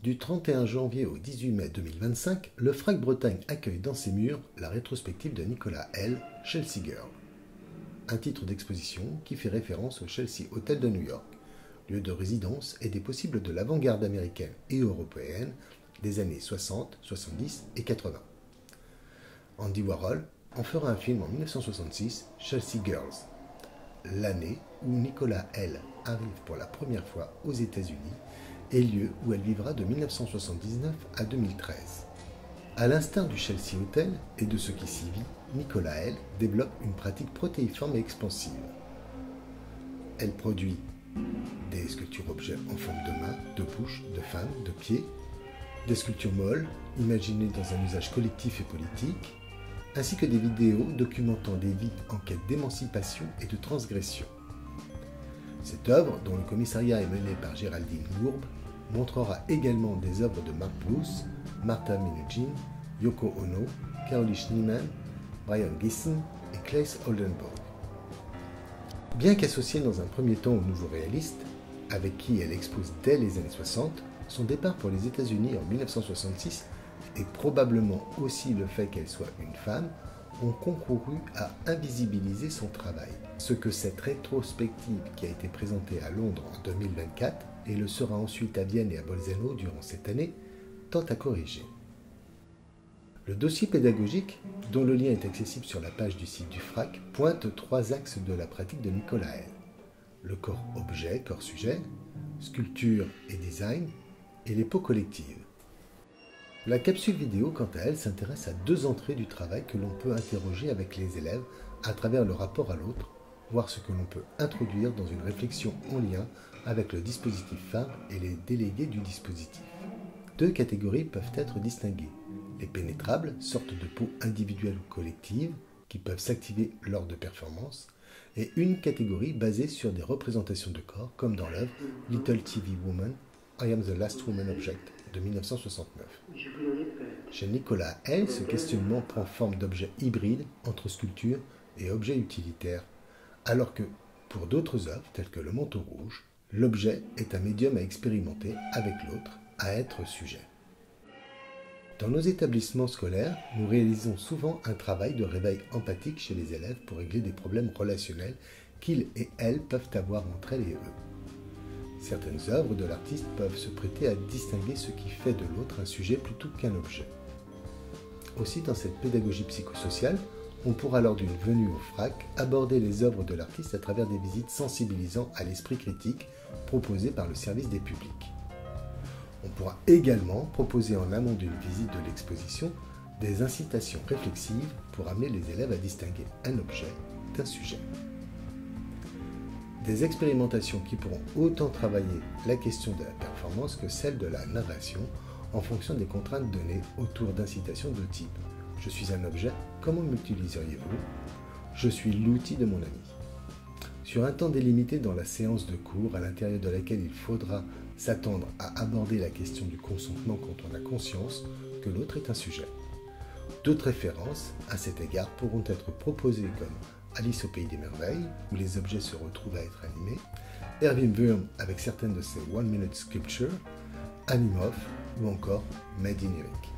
Du 31 janvier au 18 mai 2025, le FRAC Bretagne accueille dans ses murs la rétrospective de Nicolas L., Chelsea Girl. Un titre d'exposition qui fait référence au Chelsea Hotel de New York, lieu de résidence et des possibles de l'avant-garde américaine et européenne des années 60, 70 et 80. Andy Warhol en fera un film en 1966, Chelsea Girls, l'année où Nicolas L. arrive pour la première fois aux États-Unis et lieu où elle vivra de 1979 à 2013. À l'instar du Chelsea Hotel et de ce qui s'y vit, Nicolas L. développe une pratique protéiforme et expansive. Elle produit des sculptures-objets en forme de main, de bouche, de femme, de pied, des sculptures molles, imaginées dans un usage collectif et politique, ainsi que des vidéos documentant des vies en quête d'émancipation et de transgression. Cette œuvre, dont le commissariat est mené par Géraldine Gourbe, montrera également des œuvres de Mark Bluth, Martha Minuchin, Yoko Ono, Caroline Schneemann, Brian Geeson et Claes Oldenburg. Bien qu'associée dans un premier temps au nouveau réaliste, avec qui elle expose dès les années 60, son départ pour les États-Unis en 1966 et probablement aussi le fait qu'elle soit une femme ont concouru à invisibiliser son travail. Ce que cette rétrospective qui a été présentée à Londres en 2024 et le sera ensuite à Vienne et à Bolzano durant cette année, tente à corriger. Le dossier pédagogique, dont le lien est accessible sur la page du site du FRAC, pointe 3 axes de la pratique de Nicolas L. Le corps-objet, corps-sujet, sculpture et design, et les peaux collectives. La capsule vidéo, quant à elle, s'intéresse à 2 entrées du travail que l'on peut interroger avec les élèves à travers le rapport à l'autre, voir ce que l'on peut introduire dans une réflexion en lien avec le dispositif phare et les délégués du dispositif. 2 catégories peuvent être distinguées. Les pénétrables, sortes de peaux individuelles ou collectives, qui peuvent s'activer lors de performances, et une catégorie basée sur des représentations de corps, comme dans l'œuvre Little TV Woman, I Am the Last Woman Object de 1969. Chez Nicolas L., ce questionnement prend forme d'objet hybride entre sculpture et objet utilitaire, alors que, pour d'autres œuvres, telles que Le Manteau Rouge, l'objet est un médium à expérimenter avec l'autre, à être sujet. Dans nos établissements scolaires, nous réalisons souvent un travail de réveil empathique chez les élèves pour régler des problèmes relationnels qu'ils et elles peuvent avoir entre elles et eux. Certaines œuvres de l'artiste peuvent se prêter à distinguer ce qui fait de l'autre un sujet plutôt qu'un objet. Aussi, dans cette pédagogie psychosociale, on pourra lors d'une venue au FRAC aborder les œuvres de l'artiste à travers des visites sensibilisant à l'esprit critique proposées par le service des publics. On pourra également proposer en amont d'une visite de l'exposition des incitations réflexives pour amener les élèves à distinguer un objet d'un sujet. Des expérimentations qui pourront autant travailler la question de la performance que celle de la narration en fonction des contraintes données autour d'incitations de type « Je suis un objet, comment m'utiliseriez-vous » ?»« Je suis l'outil de mon ami ». Sur un temps délimité dans la séance de cours à l'intérieur de laquelle il faudra s'attendre à aborder la question du consentement quand on a conscience que l'autre est un sujet. D'autres références à cet égard pourront être proposées comme Alice au Pays des Merveilles, où les objets se retrouvent à être animés, Erwin Wurm avec certaines de ses One Minute Sculptures, Animorph ou encore Made in Eric.